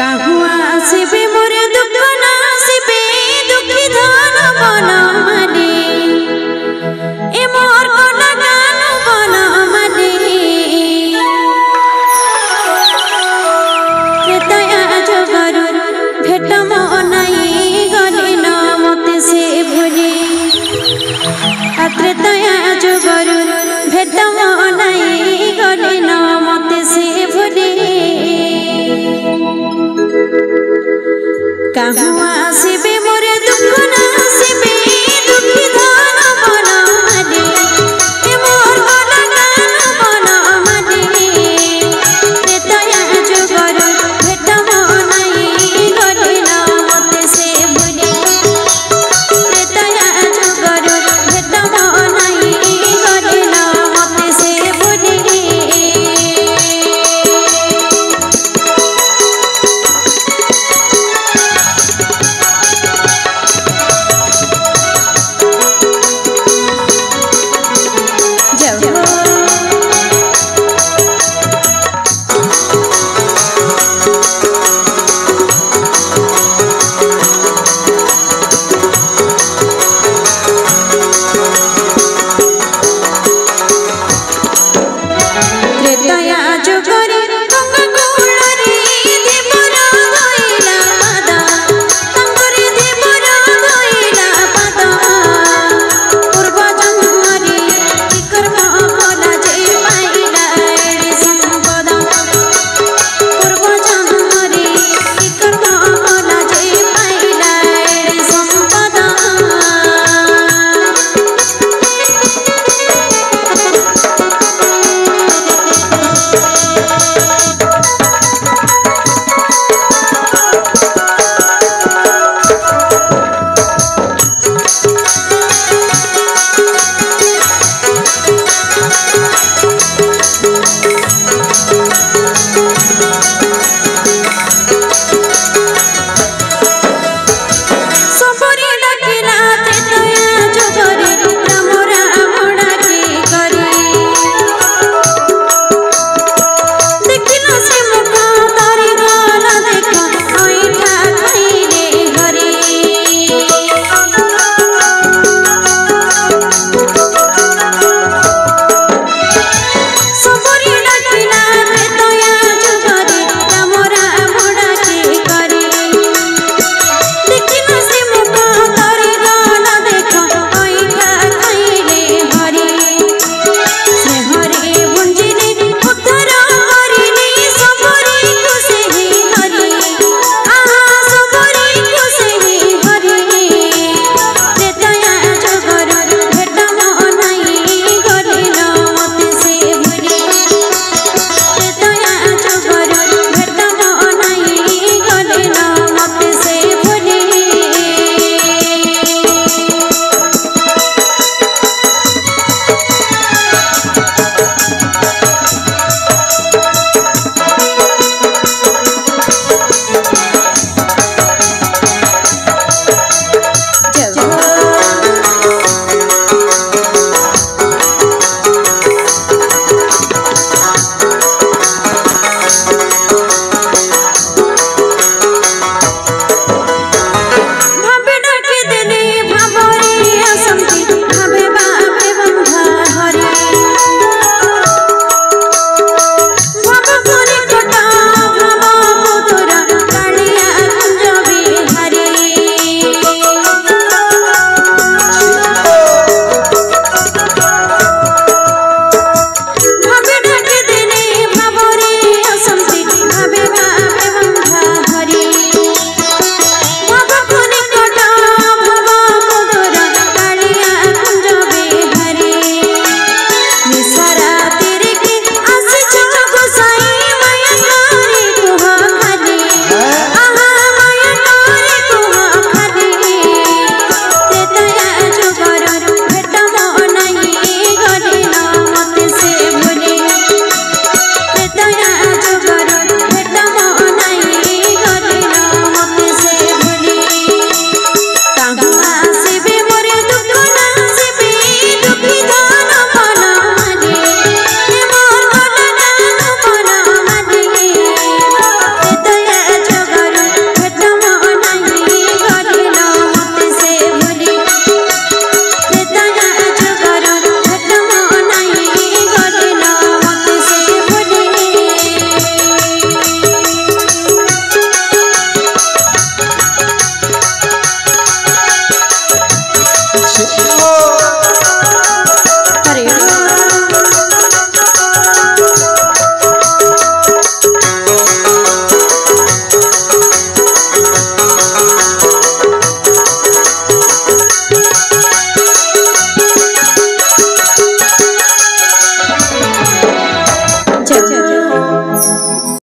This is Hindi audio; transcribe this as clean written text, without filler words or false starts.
काहुआ आसबे मोर दुख ना आसबे दुखी धन मन माने ए मोर कना गान मन माने त्रेतया जगरु भेट मनाई गले न मते से भूली त्रेतया जगरु भेट मनाई गले न मते से भूली काहुआ आसबे मोर दुख ना आसबे दुखी धन मन माने ए मोर कना गान मन माने त्रेतया जगरु भेट मनाई गले न मते से भूली त्रेतया जगरु भेट मनाई गले न मते से भूली ओ